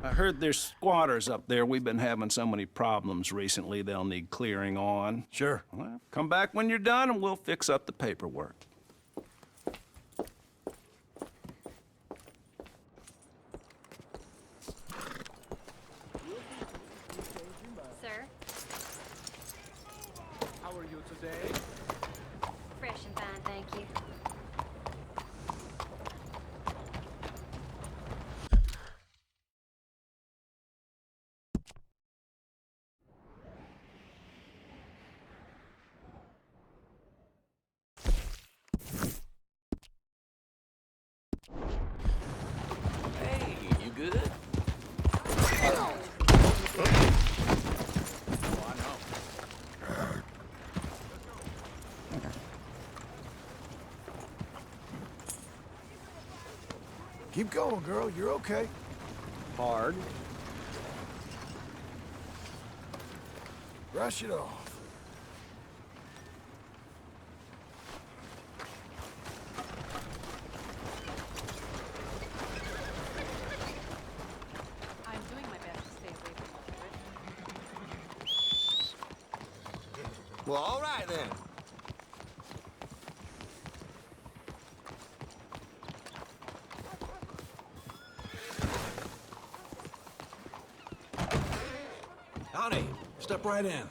I heard there's squatters up there. We've been having so many problems recently, they'll need clearing on. Sure. Well, come back when you're done and we'll fix up the paperwork. Sir, How are you today? fresh and fine, thank you. Hey, you good? Keep going, girl. You're okay. Hard. Brush it off. I'm doing my best to stay away from all of it. Well, all right then. Howdy. Step right in.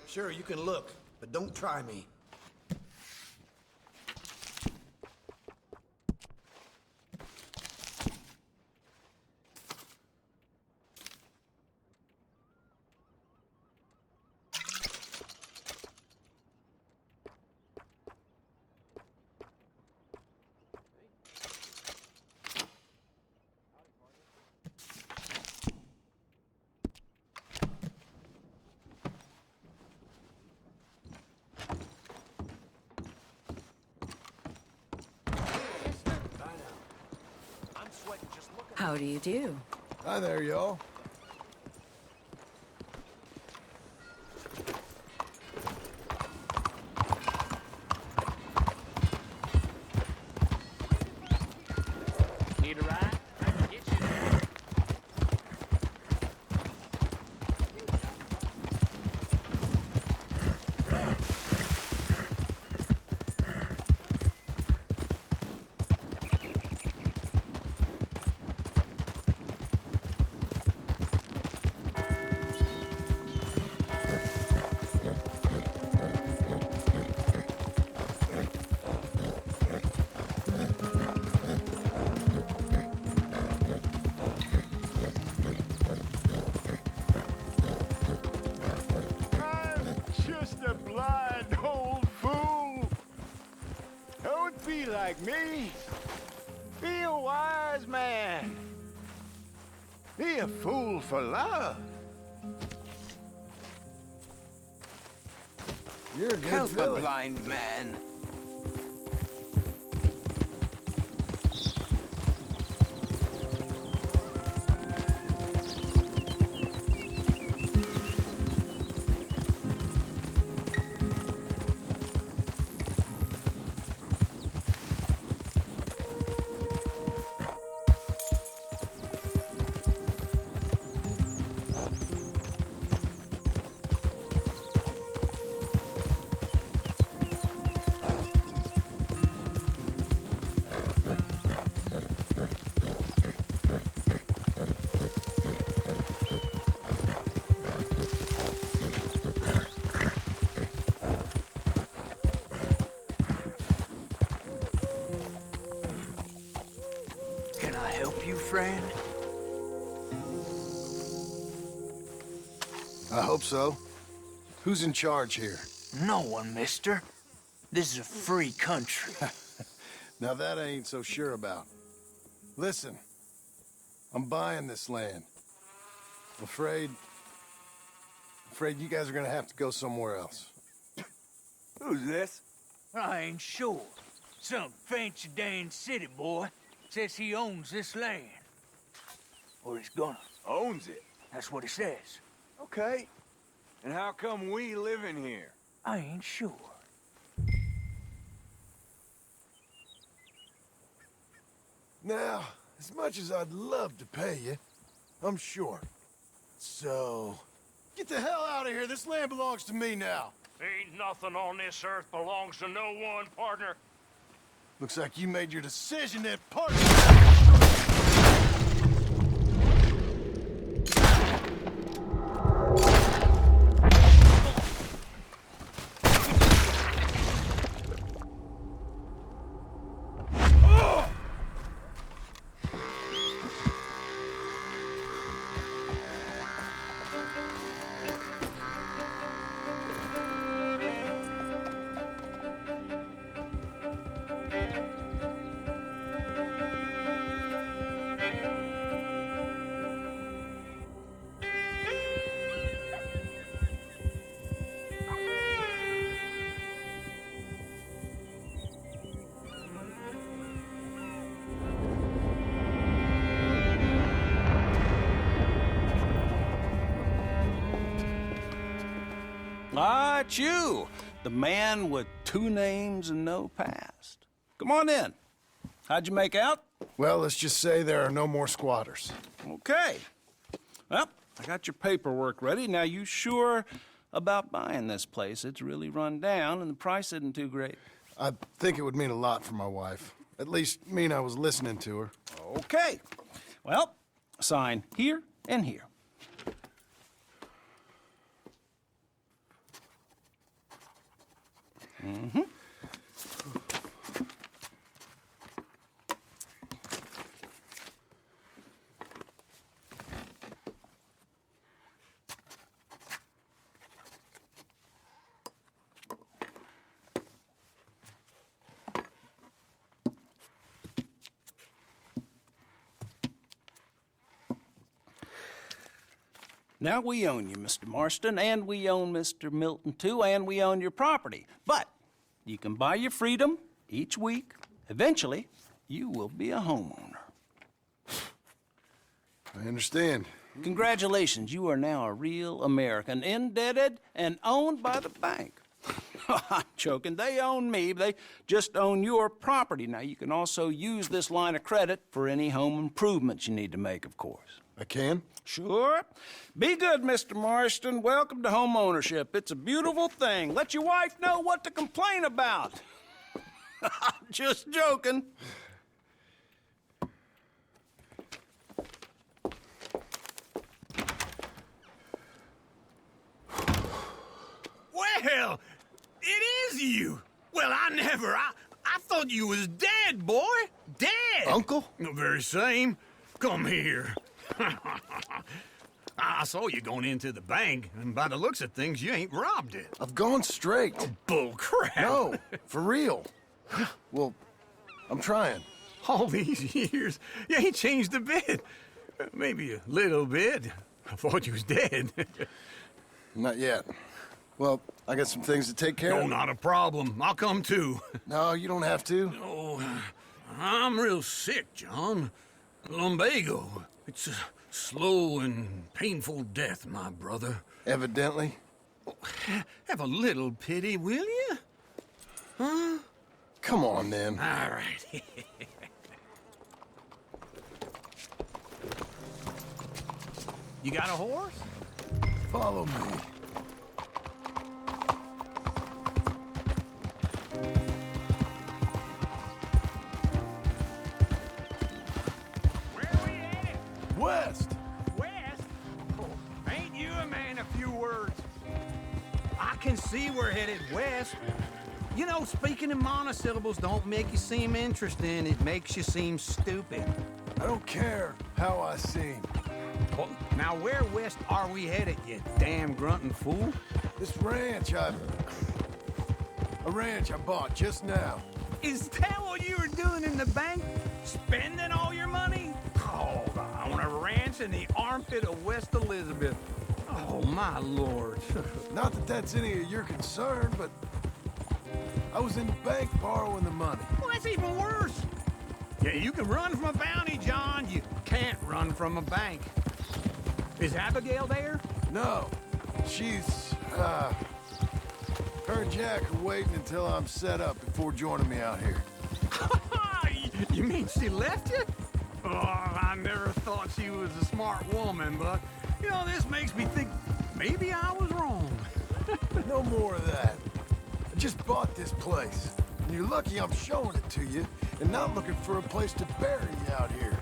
Sure, you can look, but don't try me. How do you do? Hi there, y'all. Need a ride? I can get you there. I'm just a blind old fool. Don't be like me. Be a wise man. Be a fool for love. You're a good Help a filly. blind man. Can I help you, friend? I hope so. Who's in charge here? No one, mister. This is a free country. Now that I ain't so sure about. Listen, I'm buying this land. I'm afraid you guys are gonna have to go somewhere else. Who's this? I ain't sure. Some fancy Dan city boy says he owns this land. Or he's gonna. Owns it. That's what he says. Okay. And how come we live in here? I ain't sure. Now, as much as I'd love to pay you, I'm short. So, get the hell out of here. This land belongs to me now. Ain't nothing on this earth belongs to no one, partner. Looks like you made your decision then, partner. Ah, it's you, the man with 2 names and no past. Come on in. How'd you make out? Well, let's just say there are no more squatters. Okay. Well, I got your paperwork ready. Now, you sure about buying this place? It's really run down, and the price isn't too great. I think it would mean a lot for my wife. At least mean I was listening to her. Okay. Well, sign here and here. Mm-hmm. Now we own you, Mr. Marston, and we own Mr. Milton, too, and we own your property. But you can buy your freedom each week. Eventually, you will be a homeowner. I understand. Congratulations, you are now a real American, indebted and owned by the bank. I'm joking, they own me, they just own your property. Now, you can also use this line of credit for any home improvements you need to make, of course. I can? Sure. Be good, Mr. Marston. Welcome to home ownership. It's a beautiful thing. Let your wife know what to complain about. Just joking. Well, it is you. Well, I thought you was dead, boy. Dead. Uncle? The very same. Come here. I saw you going into the bank, and by the looks of things, you ain't robbed it. I've gone straight. Bull crap. No, for real. Well, I'm trying. All these years, you ain't changed a bit. Maybe a little bit. I thought you was dead. Not yet. Well, I got some things to take care No, of. not a problem. I'll come too. No, you don't have to. Oh, I'm real sick, John. Lumbago. It's a slow and painful death, my brother. Evidently. Have a little pity, will you? Huh? Come on, then. All right. You got a horse? Follow me. Where we headed? West! West? Oh, ain't you a man of few words? I can see we're headed west. You know, speaking in monosyllables don't make you seem interesting. It makes you seem stupid. I don't care how I seem. Well, now, where west are we headed, you damn grunting fool? This ranch a ranch I bought just now. Is that what you were doing in the bank? Spending all your money? Oh, on a ranch in the armpit of West Elizabeth. Oh, my lord. Not that that's any of your concern, but I was in the bank borrowing the money. Well, that's even worse. Yeah, you can run from a bounty, John. You can't run from a bank. Is Abigail there? No, she's, her and Jack are waiting until I'm set up before joining me out here. You mean she left you? Oh, I never thought she was a smart woman, but, you know, this makes me think maybe I was wrong. No more of that. I just bought this place. And you're lucky I'm showing it to you and not looking for a place to bury you out here.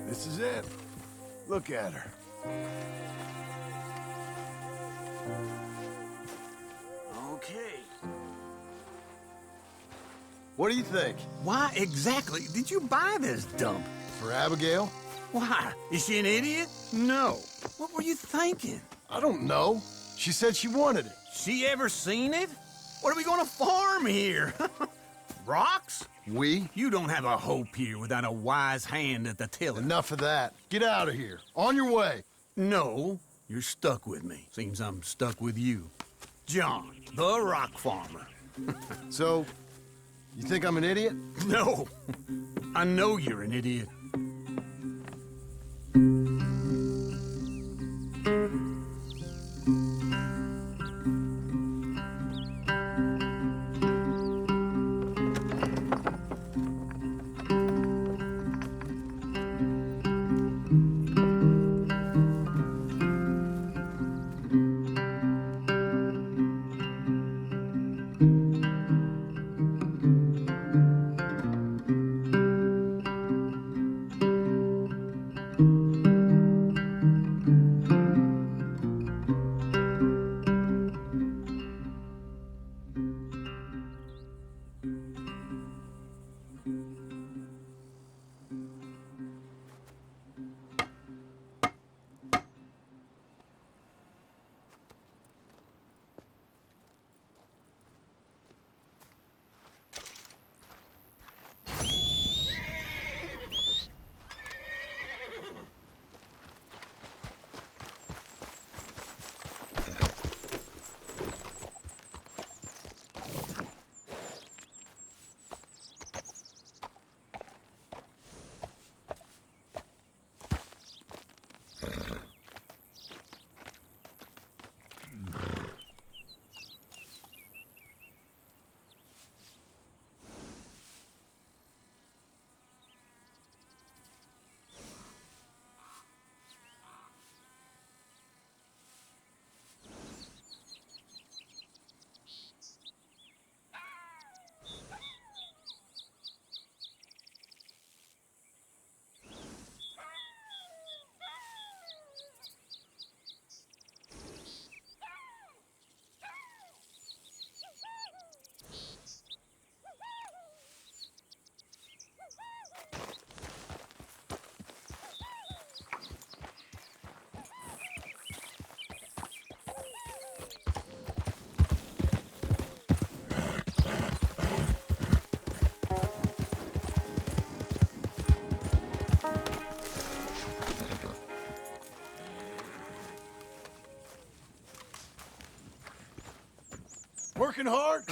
This is it. Look at her. Okay. What do you think? Why exactly did you buy this dump? For Abigail? Why? Is she an idiot? No. What were you thinking? I don't know. She said she wanted it. She ever seen it? What are we gonna farm here? Rocks? We? You don't have a hope here without a wise hand at the tiller. Enough of that. Get out of here. On your way. No, you're stuck with me. Seems I'm stuck with you. John, the rock farmer. So, you think I'm an idiot? No, I know you're an idiot. Working hard?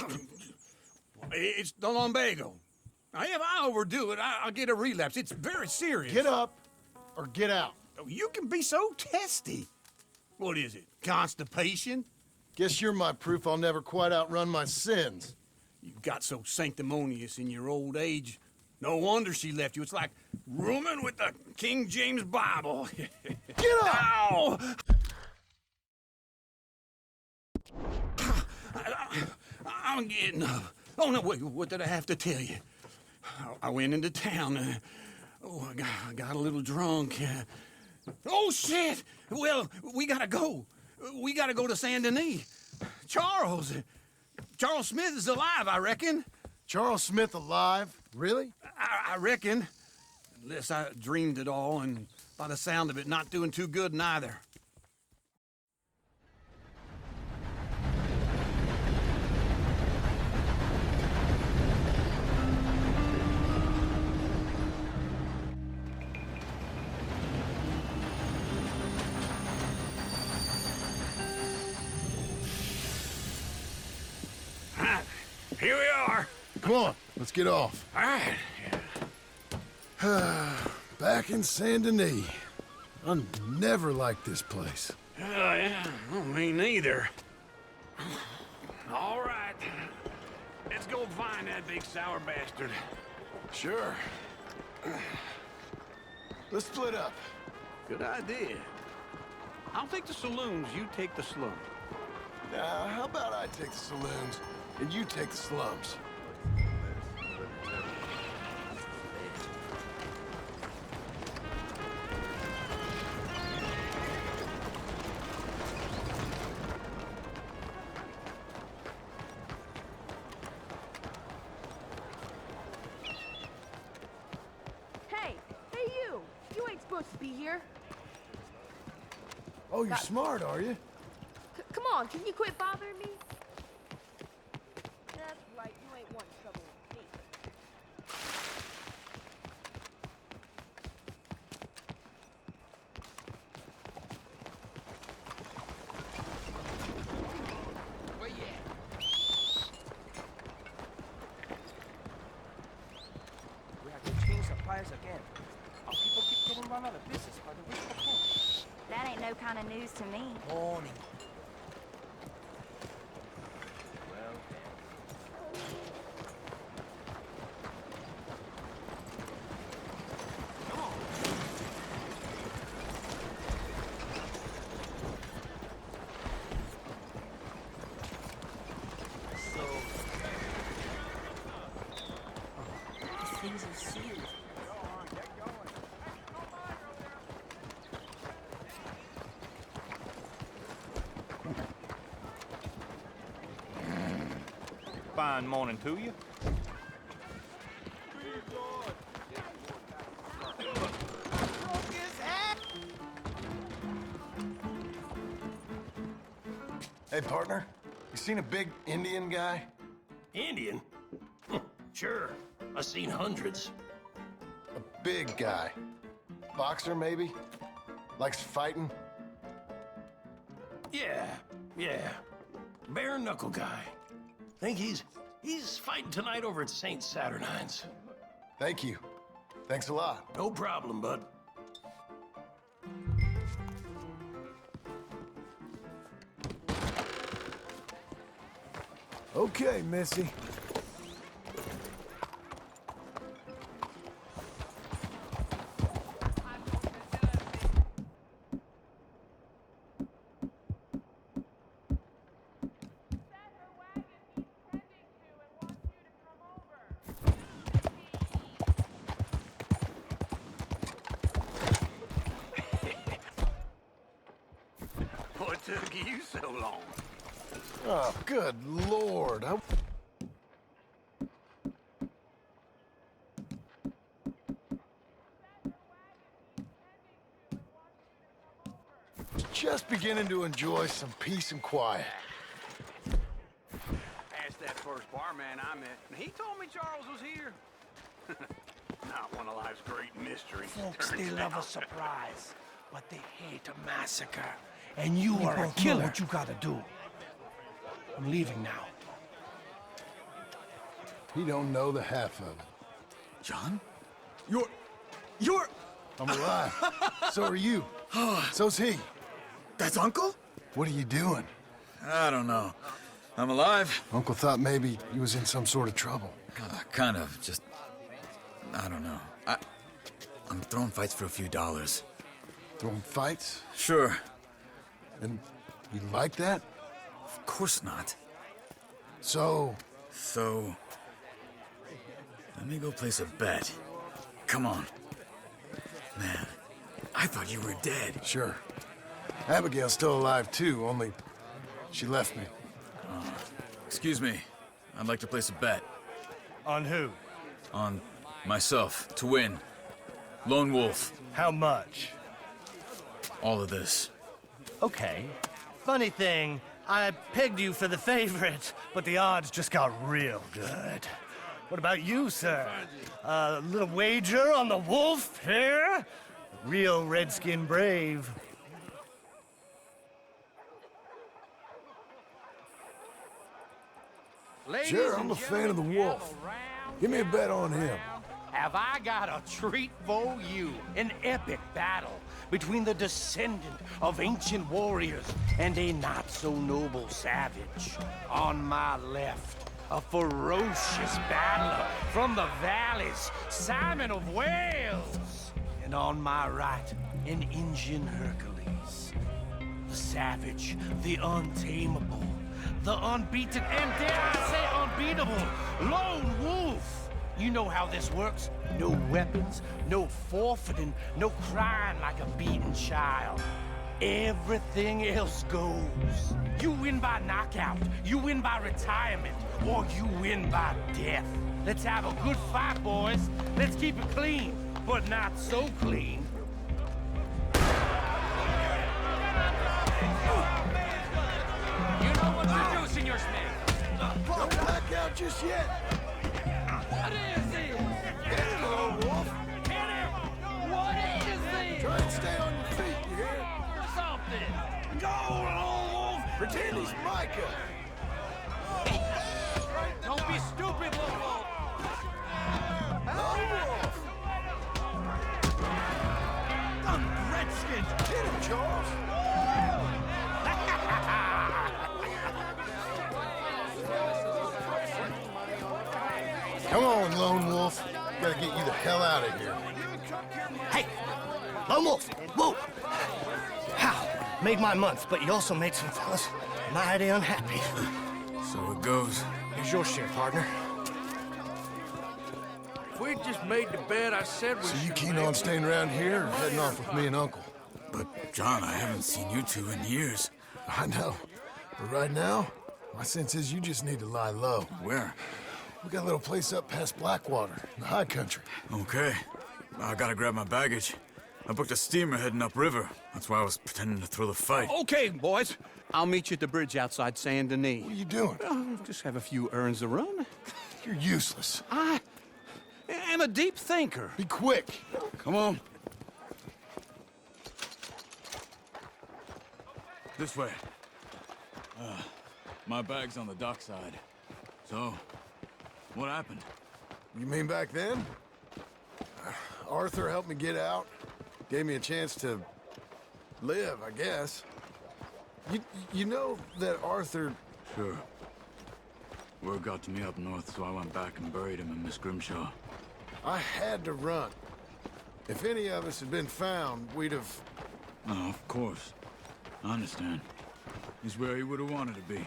It's the lumbago. Now, if I overdo it, I'll get a relapse. It's very serious. Get up or get out. Oh, you can be so testy. What is it, constipation? Guess you're my proof I'll never quite outrun my sins. You got so sanctimonious in your old age. No wonder she left you. It's like rooming with the King James Bible. Get up! Ow! I'm getting up. Oh, no, wait, what did I have to tell you? I went into town. I got a little drunk. Oh, shit! Well, we gotta go. We gotta go to Saint Denis. Charles Smith is alive, I reckon. Charles Smith alive? Really? I reckon. Unless I dreamed it all, and by the sound of it, not doing too good neither. Come on, let's get off. All right. Back in Saint Denis. I never liked this place. Yeah, well, me neither. All right. Let's go find that big sour bastard. Sure. Let's split up. Good idea. I'll take the saloons, you take the slums. Now, how about I take the saloons and you take the slums? Hey, you! You ain't supposed to be here. Oh, you're smart, are you? Come on, can you quit bothering me? That's right, you ain't wanting trouble with me. Where you at? We have to change suppliers again. Our people keep getting run out of business by the rich Capone. That ain't no kind of news to me. Morning. Things are serious. Fine morning to you. Hey, partner. You seen a big Indian guy? Indian? Sure. I've seen hundreds. A big guy. Boxer, maybe? Likes fighting? Yeah. Bare knuckle guy. Think he's fighting tonight over at St. Saturnine's. Thank you. Thanks a lot. No problem, bud. Okay, Missy. What took you so long? Oh, good Lord. Just beginning to enjoy some peace and quiet. Asked that first barman I met, and he told me Charles was here. Not one of life's great mysteries. Folks, turns they love a out. surprise, but they hate a massacre. And you are a killer. What you gotta do. I'm leaving now. He don't know the half of it. John? You're... I'm alive. So are you. So's he. That's Uncle? What are you doing? I don't know. I'm alive. Uncle thought maybe he was in some sort of trouble. Kind of, just... I don't know. I'm throwing fights for a few dollars. Throwing fights? Sure. And you like that? Of course not. So, let me go place a bet. Come on. Man, I thought you were dead. sure. Abigail's still alive too, only she left me. Excuse me. I'd like to place a bet. On who? On myself, to win. Lone Wolf. How much? All of this. Okay. Funny thing, I pegged you for the favorite, but the odds just got real good. What about you, sir? A little wager on the wolf here? Real redskin brave. Sure, I'm a fan of the wolf. Give me a bet on him. Have I got a treat for you? An epic battle between the descendant of ancient warriors and a not-so-noble savage. On my left, a ferocious battler from the valleys, Simon of Wales. And on my right, an Indian Hercules. The savage, the untamable, the unbeaten, and dare I say unbeatable, Lone Wolf. You know how this works. No weapons, no forfeiting, no crying like a beaten child. Everything else goes. You win by knockout, you win by retirement, or you win by death. Let's have a good fight, boys. Let's keep it clean, but not so clean. You know what to do, Senor Smith. Don't black out just yet. What is it? Get it, Lone Wolf. Hit him! What is it? Try and stay on your feet, you hear? Something. Go, Lone Wolf. Pretend he's Micah. Don't be stupid, Lone Wolf. Lone Wolf. Redskins. Get him, Charles. Come on, Lone Wolf. Gotta get you the hell out of here. Hey, Lone Wolf, whoa! How? Made my month, but you also made some fellas mighty unhappy. So it goes. Here's your share, partner. If we just made the bed I said we So you should keen make, on staying around here or heading off with me and Uncle? But, John, I haven't seen you two in years. I know. But right now, my sense is you just need to lie low. Where? We got a little place up past Blackwater, in the high country. Okay. I gotta grab my baggage. I booked a steamer heading upriver. That's why I was pretending to throw the fight. Okay, boys. I'll meet you at the bridge outside Saint Denis. What are you doing? Just have a few errands to run. You're useless. I am a deep thinker. Be quick. Come on. This way. My bag's on the dockside. So, what happened? You mean back then? Arthur helped me get out. Gave me a chance to live, I guess. You know that Arthur... Sure. Word got to me up north, so I went back and buried him in Miss Grimshaw. I had to run. If any of us had been found, we'd have... Oh, of course. I understand. He's where he would have wanted to be.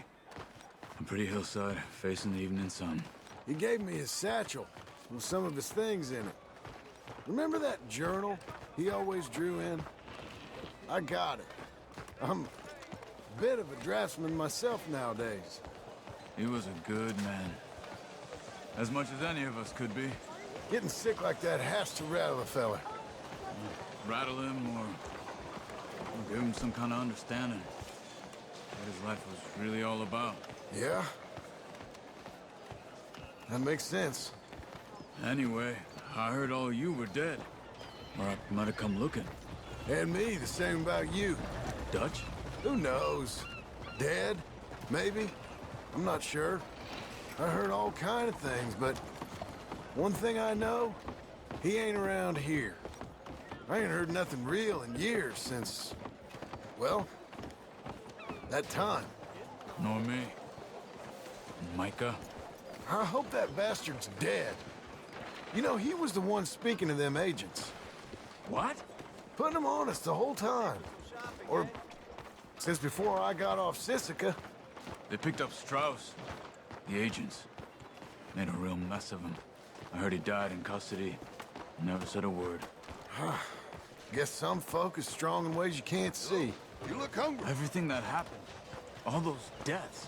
A pretty hillside, facing the evening sun. He gave me his satchel with some of his things in it. Remember that journal he always drew in? I got it. I'm a bit of a draftsman myself nowadays. He was a good man. As much as any of us could be. Getting sick like that has to rattle a fella. Rattle him or give him some kind of understanding. What his life was really all about. Yeah? That makes sense. Anyway, I heard all you were dead. Or I might have come looking. And me, the same about you. Dutch? Who knows? Dead? Maybe? I'm not sure. I heard all kind of things, but one thing I know, he ain't around here. I ain't heard nothing real in years since, well, that time. Nor me. Micah? I hope that bastard's dead. You know, he was the one speaking to them agents. What? Putting them on us the whole time. Or since before I got off Sisika. They picked up Strauss. The agents. Made a real mess of him. I heard he died in custody. Never said a word. Guess some folk is strong in ways you can't see. You look hungry. Everything that happened. All those deaths.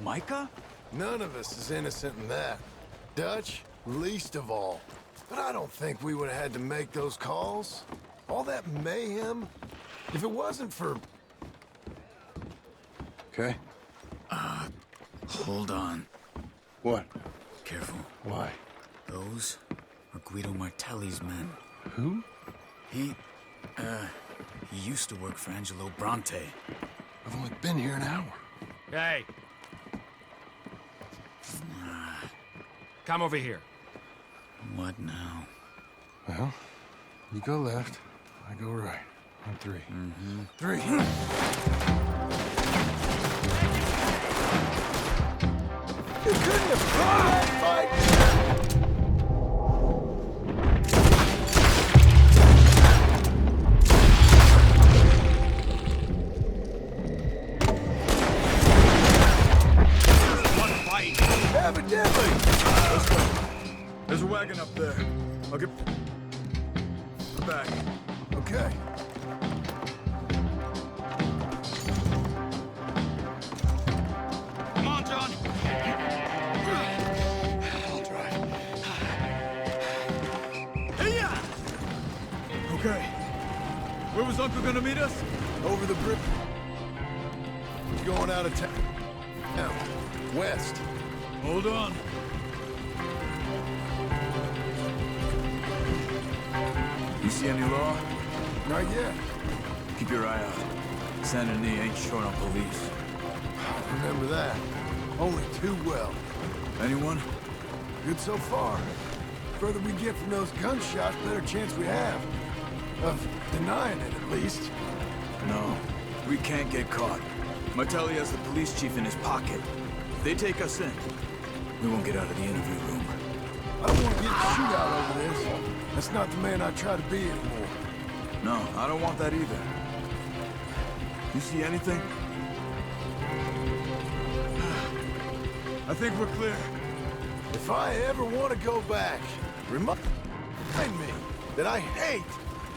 Micah? None of us is innocent in that. Dutch, least of all. But I don't think we would have had to make those calls. All that mayhem. If it wasn't for... Okay. Hold on. What? Careful. Why? Those are Guido Martelli's men. Who? He used to work for Angelo Bronte. I've only been here an hour. Hey. Come over here. What now? Well, you go left, I go right. On three. Three. You couldn't have fought that fight! Evidently! Let's go. There's a wagon up there. I'll get back. Okay. Come on, John. I'll drive. Hey-ya! Okay. Where was Uncle gonna meet us? Over the bridge. He's going out of town. Now, west. Hold on. You see any law? Not yet. Keep your eye out. Saint Denis ain't short on police. Remember that. Only too well. Anyone? Good so far. Further we get from those gunshots, better chance we have. Of denying it, at least. No. We can't get caught. Martelli has the police chief in his pocket. If they take us in, we won't get out of the interview room. I don't want to get a shootout over this. That's not the man I try to be anymore. No, I don't want that either. You see anything? I think we're clear. If I ever want to go back, remind me that I hate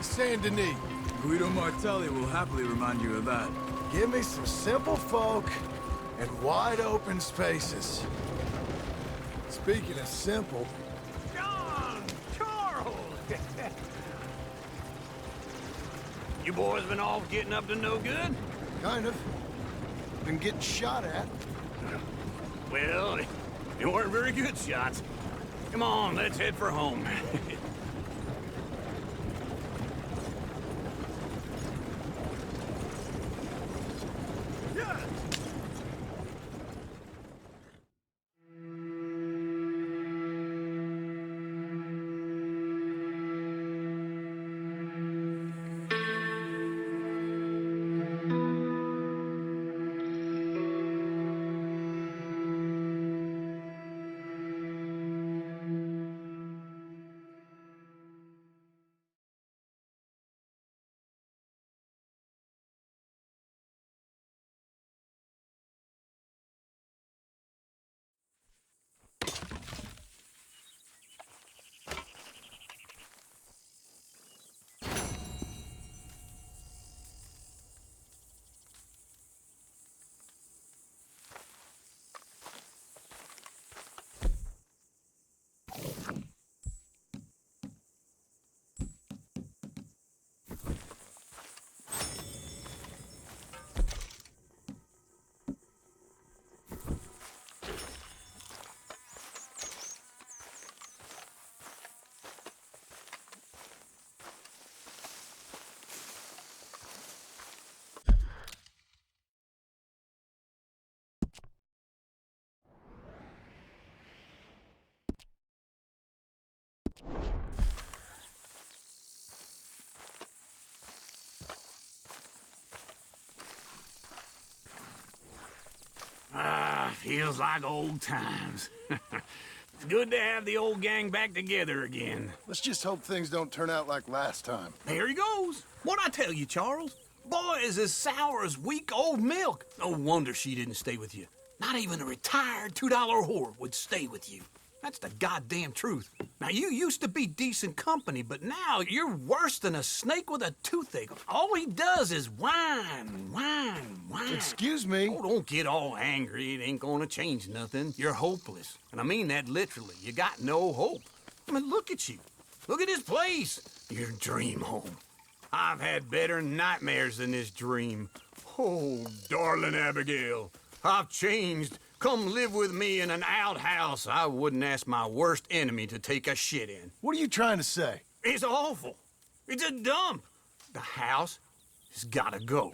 Saint Denis. Guido Martelli will happily remind you of that. Give me some simple folk and wide open spaces. Speaking of simple... John! Charles! You boys been all getting up to no good? Kind of. Been getting shot at. Well, they weren't very good shots. Come on, let's head for home. Feels like old times. It's good to have the old gang back together again. Let's just hope things don't turn out like last time. Here he goes. What'd I tell you, Charles? Boy is as sour as week-old milk. No wonder she didn't stay with you. Not even a retired $2 whore would stay with you. That's the goddamn truth. Now, you used to be decent company, but now you're worse than a snake with a toothache. All he does is whine, whine, whine. Excuse me? Oh, don't get all angry. It ain't gonna change nothing. You're hopeless. And I mean that literally. You got no hope. I mean, look at you. Look at this place. Your dream home. I've had better nightmares than this dream. Oh, darling Abigail, I've changed. Come live with me in an outhouse I wouldn't ask my worst enemy to take a shit in. What are you trying to say? It's awful. It's a dump. The house has gotta go.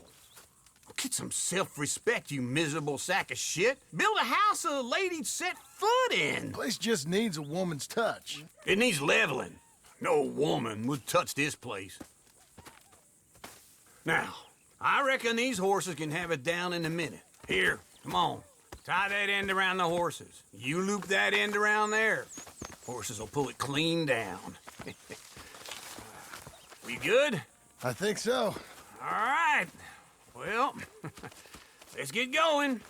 Get some self-respect, you miserable sack of shit. Build a house a lady'd set foot in. Place just needs a woman's touch. It needs leveling. No woman would touch this place. Now, I reckon these horses can have it down in a minute. Here, come on. Tie that end around the horses. You loop that end around there. Horses will pull it clean down. We good? I think so. All right. Well, let's get going.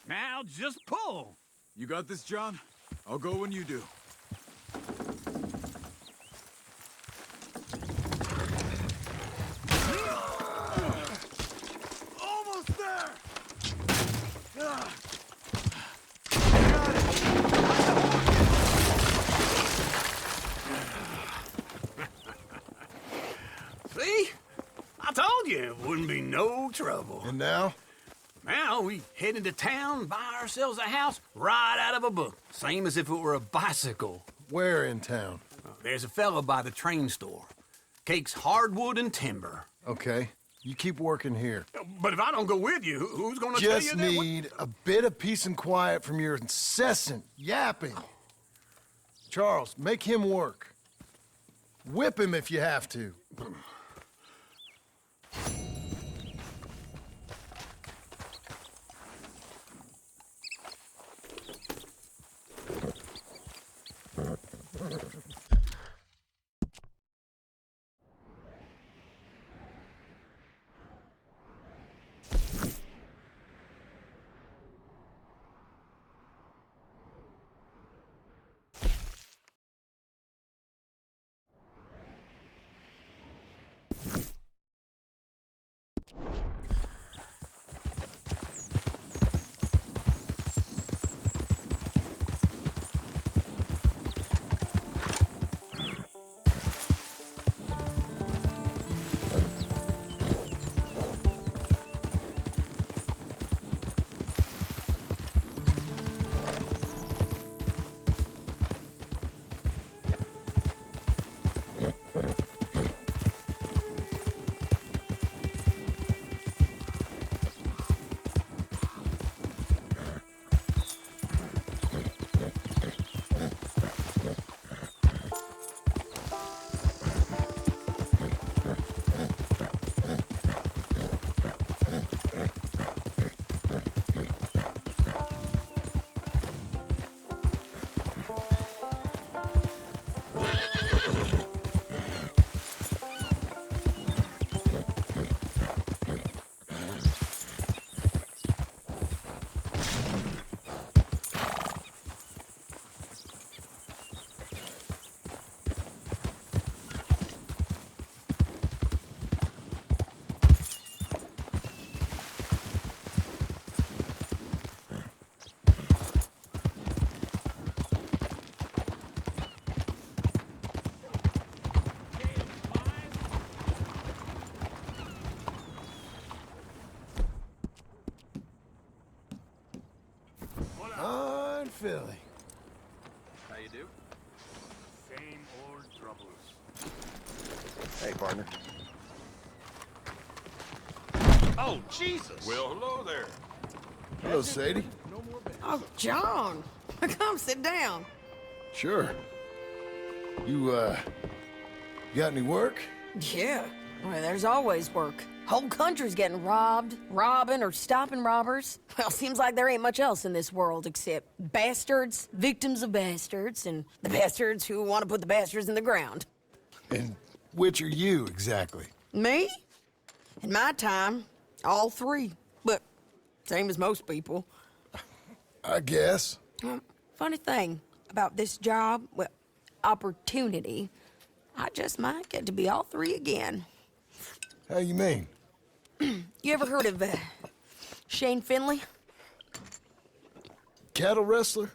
Now just pull. You got this, John? I'll go when you do. Almost there! See? I told you it wouldn't be no trouble. And now? Now we head into town, buy ourselves a house right out of a book. Same as if it were a bicycle. Where in town? There's a fella by the train store. Cakes hardwood and timber. Okay. You keep working here. But if I don't go with you, who's gonna tell you Just that? need a bit of peace and quiet from your incessant yapping. Charles, make him work. Whip him if you have to. Philly. How you do? Same old troubles. Hey, partner. Oh, Jesus! Well, hello there. Hello, Sadie. Oh, John. Come sit down. Sure. You got any work? Yeah. Well, there's always work. Whole country's getting robbed, robbing, or stopping robbers. Well, seems like there ain't much else in this world except bastards, victims of bastards, and the bastards who want to put the bastards in the ground. And which are you, exactly? Me? In my time, all three. But same as most people. I guess. Funny thing about this job, well, opportunity, I just might get to be all three again. How you mean? You ever heard of Shane Finley? Cattle wrestler?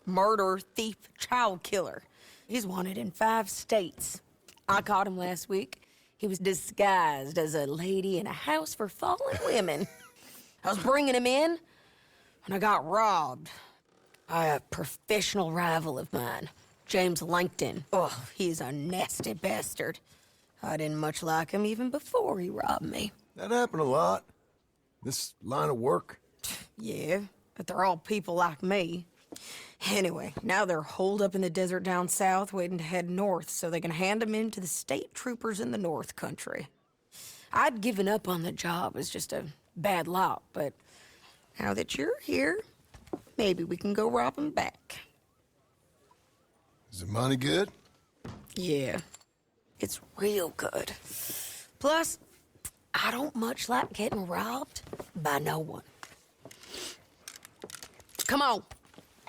Murderer, thief, child killer. He's wanted in 5 states. I caught him last week. He was disguised as a lady in a house for fallen women. I was bringing him in, and I got robbed by a professional rival of mine, James Langton. Oh, he's a nasty bastard. I didn't much like him even before he robbed me. That happened a lot. This line of work? Yeah, but they're all people like me. Anyway, now they're holed up in the desert down south, waiting to head north so they can hand them in to the state troopers in the North Country. I'd given up on the job as just a bad lot, but now that you're here, maybe we can go rob them back. Is the money good? Yeah, it's real good. Plus, I don't much like getting robbed by no one. Come on.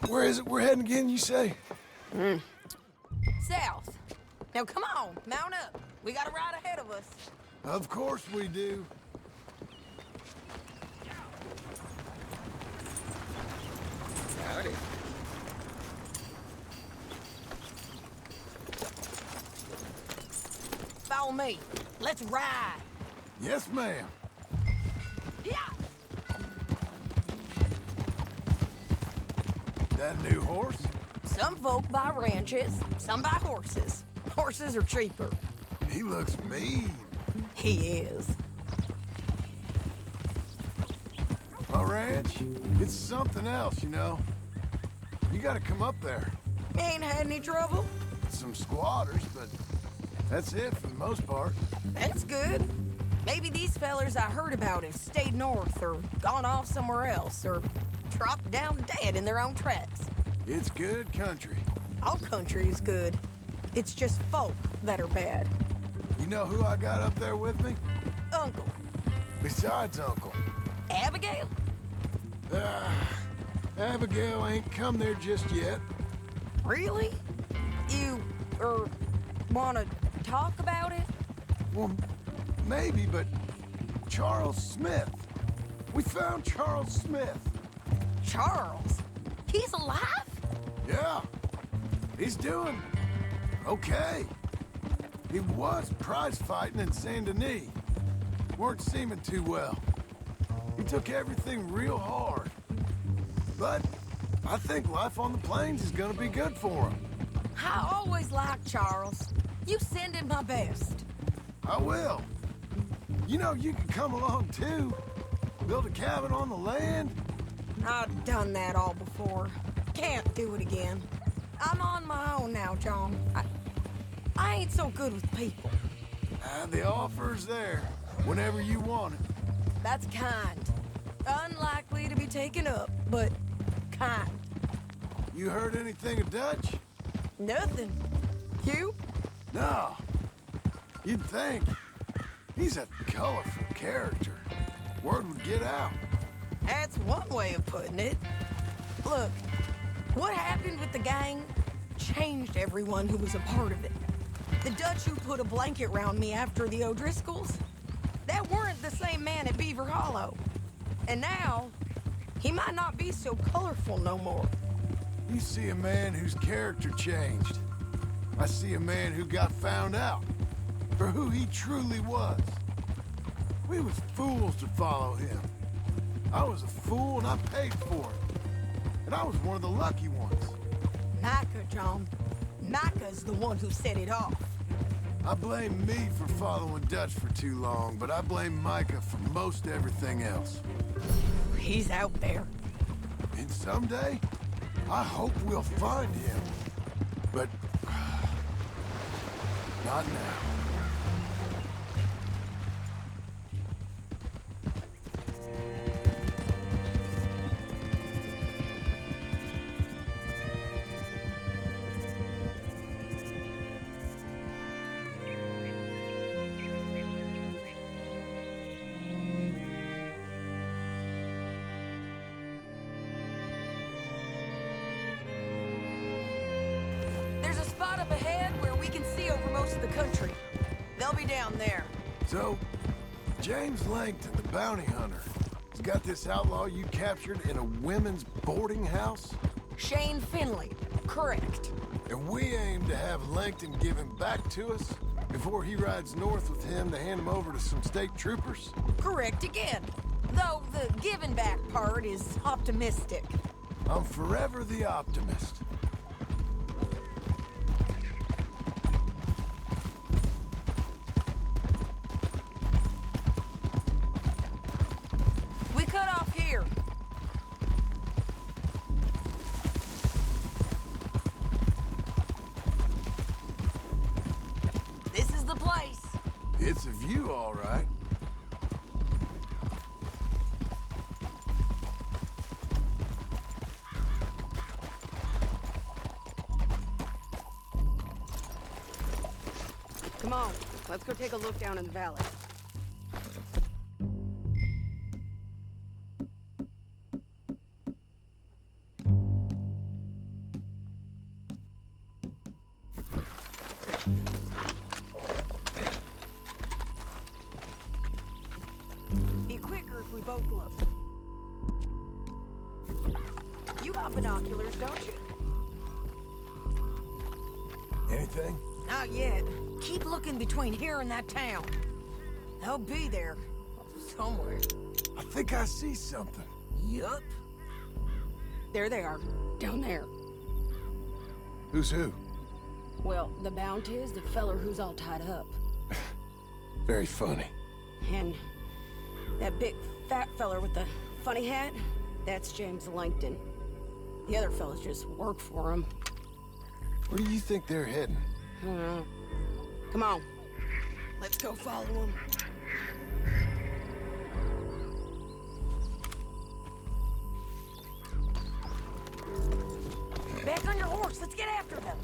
Where is it we're heading again, you say? South. Now come on, mount up. We got a ride ahead of us. Of course we do. Howdy. Follow me. Let's ride. Yes, ma'am. Yeah. That new horse? Some folk buy ranches, some buy horses. Horses are cheaper. He looks mean. He is. My ranch, it's something else, you know. You gotta come up there. Ain't had any trouble? Some squatters, but that's it for the most part. That's good. Maybe these fellers I heard about have stayed north or gone off somewhere else or dropped down dead in their own tracks. It's good country. All country is good. It's just folk that are bad. You know who I got up there with me? Uncle. Besides Uncle. Abigail? Abigail ain't come there just yet. Really? You, wanna talk about it? Well, maybe, but Charles Smith. We found Charles Smith. Charles? He's alive? Yeah. He's doing okay. He was prize fighting in Saint Denis. Weren't seeming too well. He took everything real hard. But I think life on the plains is gonna be good for him. I always liked Charles. You send him my best. I will. You know, you can come along too. Build a cabin on the land. I've done that all before. Can't do it again. I'm on my own now, John. I ain't so good with people. The offer's there, whenever you want it. That's kind. Unlikely to be taken up, but kind. You heard anything of Dutch? Nothing. You? No. You'd think. He's a colorful character. Word would get out. That's one way of putting it. Look, what happened with the gang changed everyone who was a part of it. The Dutch who put a blanket round me after the O'Driscolls, that weren't the same man at Beaver Hollow. And now, he might not be so colorful no more. You see a man whose character changed. I see a man who got found out for who he truly was. We was fools to follow him. I was a fool and I paid for it. And I was one of the lucky ones. Micah, John. Micah's the one who set it off. I blame me for following Dutch for too long, but I blame Micah for most everything else. He's out there. And someday, I hope we'll find him. But not now. There's a spot up ahead where we can see over most of the country. They'll be down there. So, James Langton, the bounty hunter, has got this outlaw you captured in a women's boarding house? Shane Finley. Correct. And we aim to have Langton give him back to us before he rides north with him to hand him over to some state troopers? Correct again. Though the giving back part is optimistic. I'm forever the optimist. Impressive view, all right. Come on, let's go take a look down in the valley. Be quicker if we both look. You got binoculars, don't you? Anything? Not yet. Keep looking between here and that town. They'll be there. Somewhere. I think I see something. Yup. There they are. Down there. Who's who? Well, the Bounty is the feller who's all tied up. Very funny. And that big fat feller with the funny hat, that's James Langton. The other fellas just work for him. Where do you think they're heading? I don't know. Come on. Let's go follow him. Back on your horse. Let's get after them.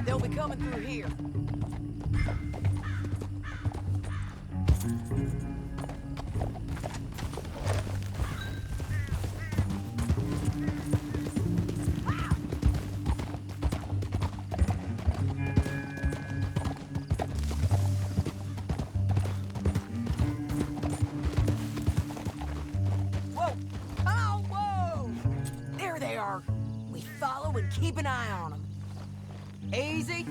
They'll be coming through here. Whoa! Oh, whoa! There they are. We follow and keep an eye on them. Easy.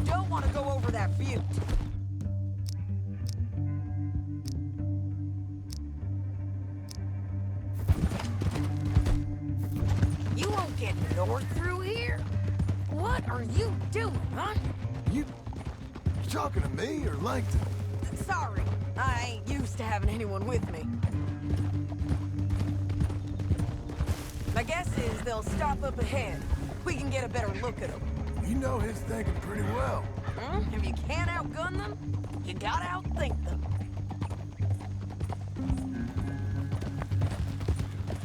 Don't want to go over that butte. You won't get north through here. What are you doing, huh? You talking to me or Langton? Sorry, I ain't used to having anyone with me. My guess is they'll stop up ahead. We can get a better look at them. You know his thinking pretty well. If you can't outgun them, you gotta outthink them.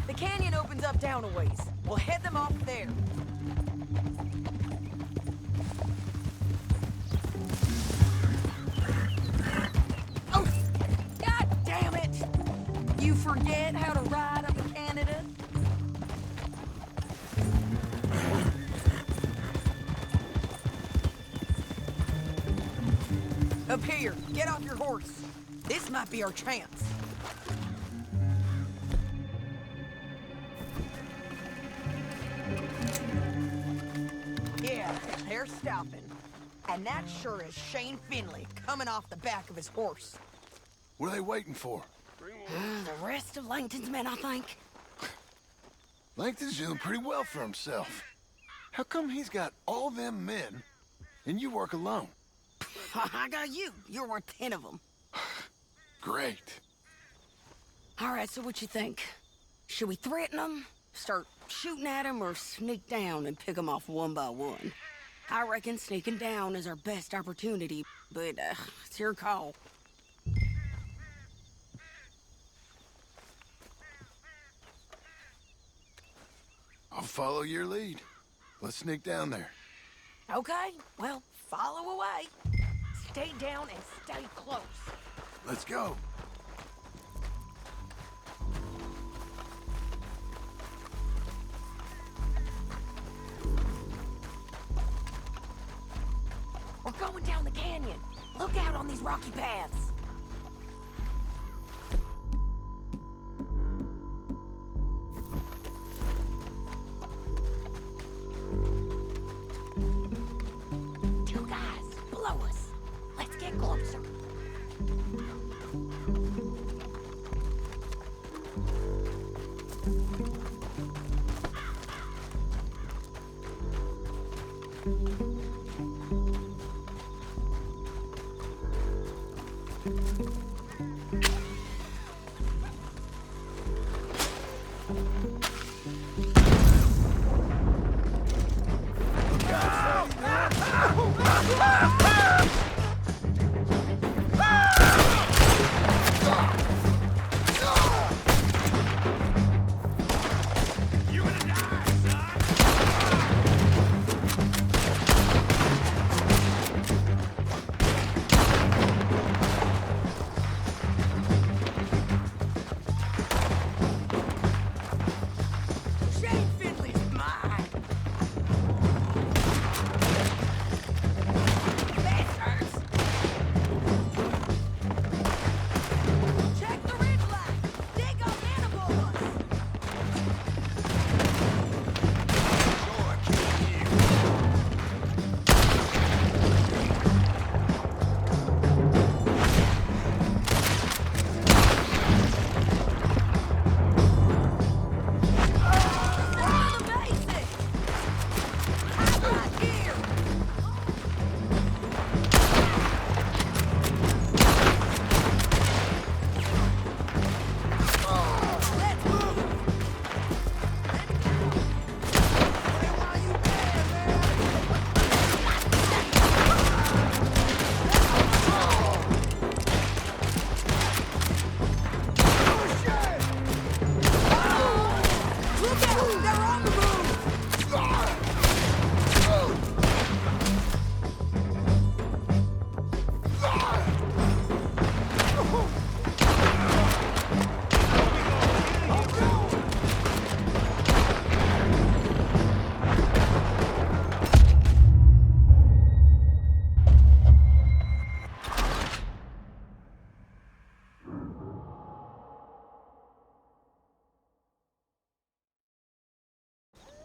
The canyon opens up down a ways. We'll head them off there. Oh, God damn it! You forget how to ride up to Canada? Up here, get off your horse. This might be our chance. Yeah, they're stopping. And that sure is Shane Finley coming off the back of his horse. What are they waiting for? The rest of Langton's men, I think. Langton's doing pretty well for himself. How come he's got all them men and you work alone? I got you. You're worth 10 of them. Great. All right, so what you think? Should we threaten them, start shooting at them, or sneak down and pick them off one by one? I reckon sneaking down is our best opportunity, but it's your call. I'll follow your lead. Let's sneak down there. Okay, well, follow away. Stay down and stay close. Let's go. We're going down the canyon. Look out on these rocky paths. Two guys below us. Let's get closer.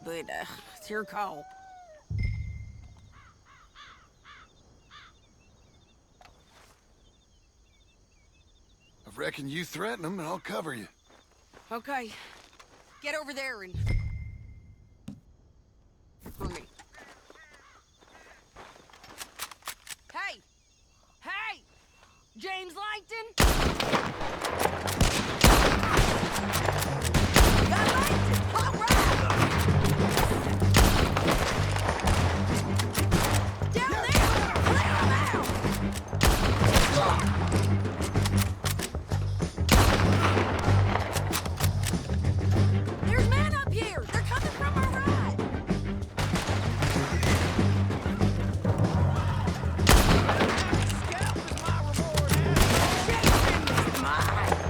But, it's your call. I reckon you threaten them and I'll cover you. Okay. Get over there and... for me. Hey! Hey! James Langton? Got Langton! All right! Down there! Clear 'em out! There's men up here! They're coming from our right! Scalp is my reward, Jason is mine!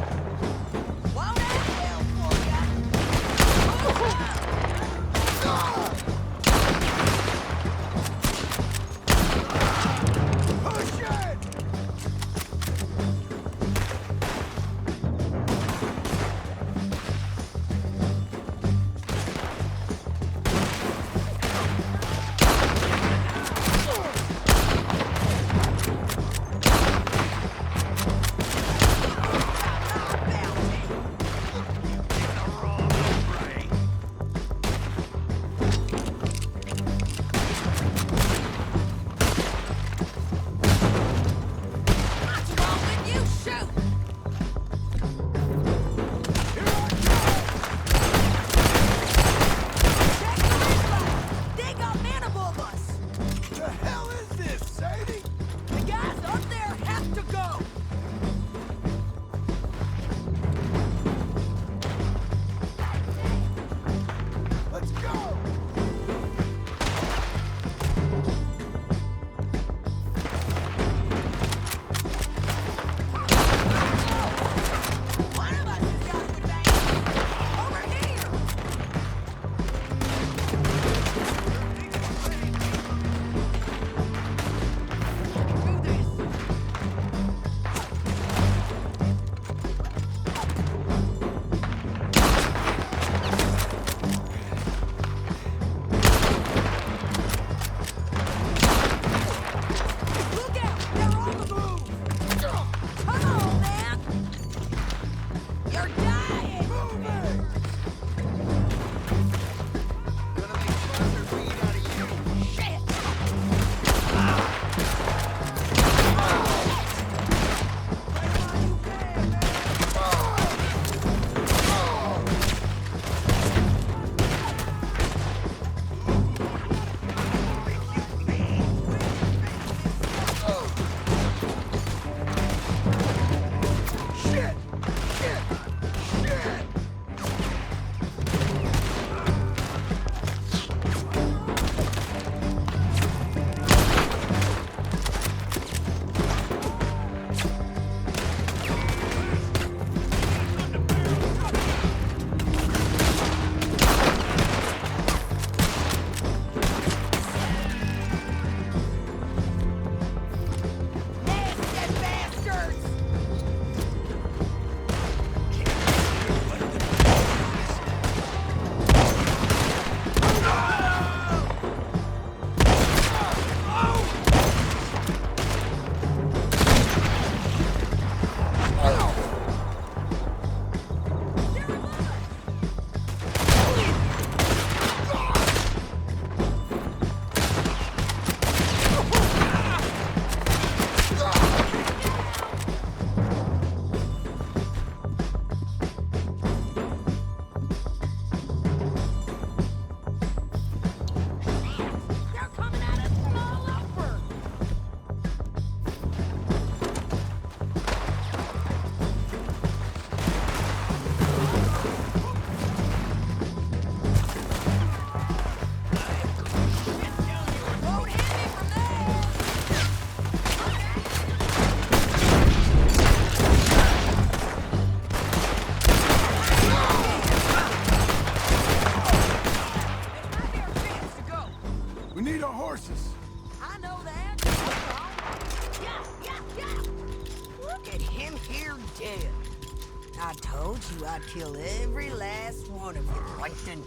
I'd kill every last one of you, Plankton.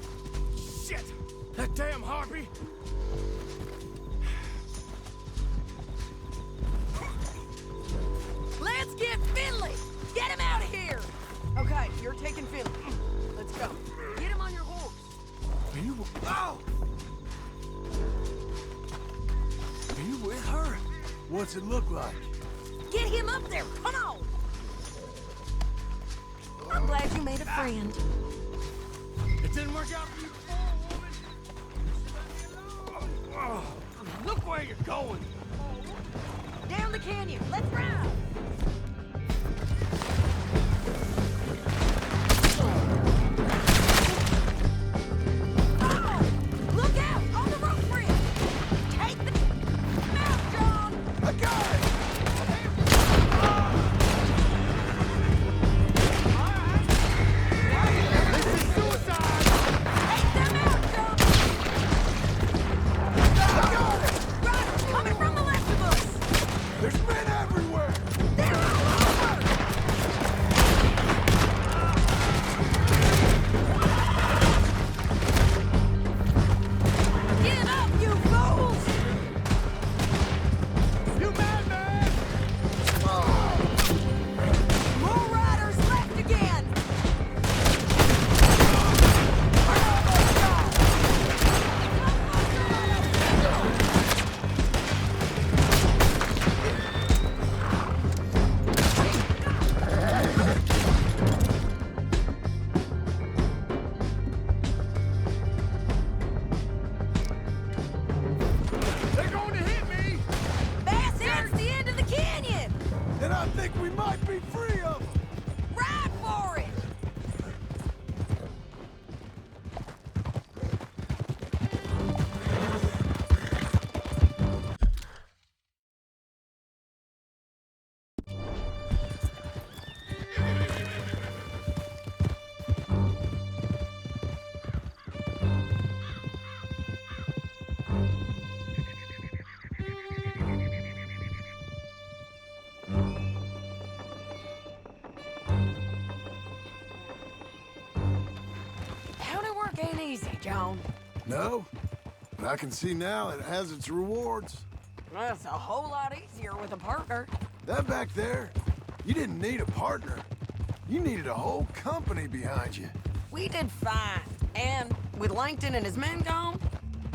Shit! That damn harpy! Let's get Finley! Get him out of here! Okay, you're taking Finley. Let's go. Get him on your horse. Are you... Oh! Are you with her? What's it look like? Get him up there! Come on! I'm glad you made a friend. It didn't work out for you before, woman! Oh, look where you're going! Down the canyon! Let's ride! Look out! On the rope bridge! Take the out, John! I got it! Coming from the left of us! There's men everywhere! They're all over! Get up, you fools! You madman! More riders left again! They're going to hit me! That's the end of the canyon! And I think we might be free of them! Ride for it! County work ain't easy, John. No? But I can see now it has its rewards. That's a whole lot easier with a partner. That back there, you didn't need a partner. You needed a whole company behind you. We did fine. And with Langton and his men gone,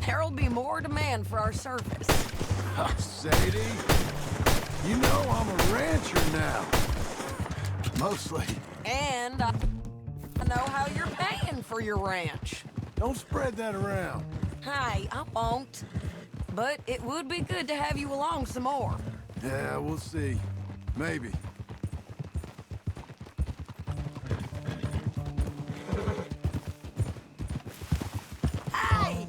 there'll be more demand for our service. Sadie, you know I'm a rancher now. Mostly. And I know how you're paying for your ranch. Don't spread that around. Hey, I won't. But it would be good to have you along some more. Yeah, we'll see. Maybe. Hey!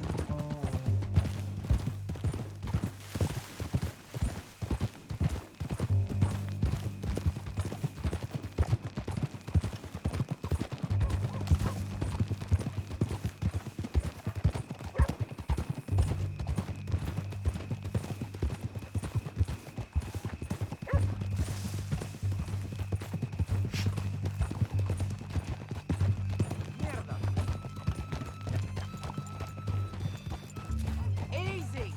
Easy!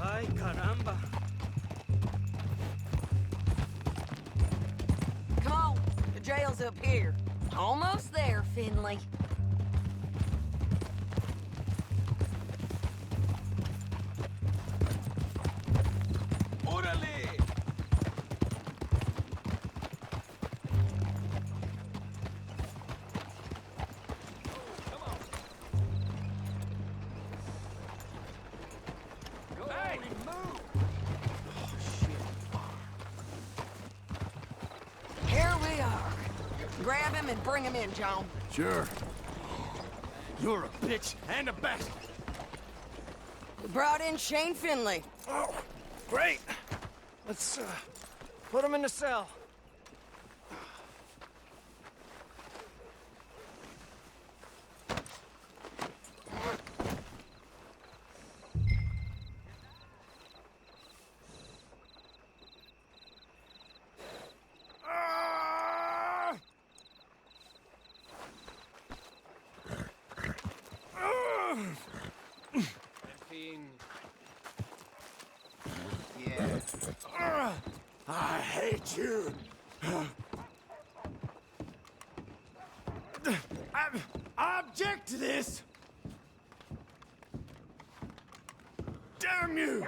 Ay, caramba. Come on, the jail's up here. Almost there, Finley. Orale! Hey, move! Here we are. Grab him and bring him in, John. Sure. You're a bitch and a bastard. We brought in Shane Finley. Oh, great. Let's put him in the cell. I object to this! Damn you!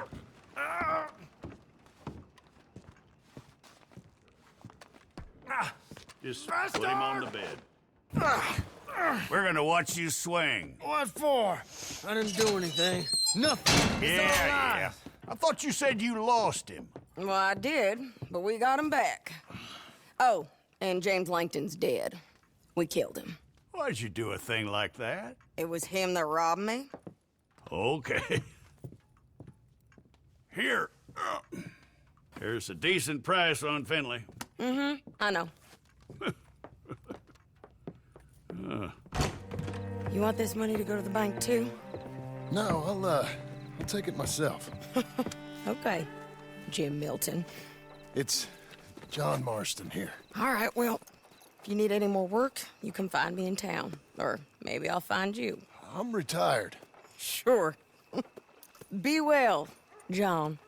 Just put him on the bed. We're gonna watch you swing. What for? I didn't do anything. Nothing. Yeah. I thought you said you lost him. Well, I did, but we got him back. Oh, and James Langton's dead. We killed him. Why'd you do a thing like that? It was him that robbed me. Okay. Here. Here's a decent price on Finley. Mm-hmm, I know. You want this money to go to the bank, too? No, I'll take it myself. Okay, Jim Milton. It's John Marston here. All right, well, if you need any more work, you can find me in town. Or maybe I'll find you. I'm retired. Sure. Be well, John.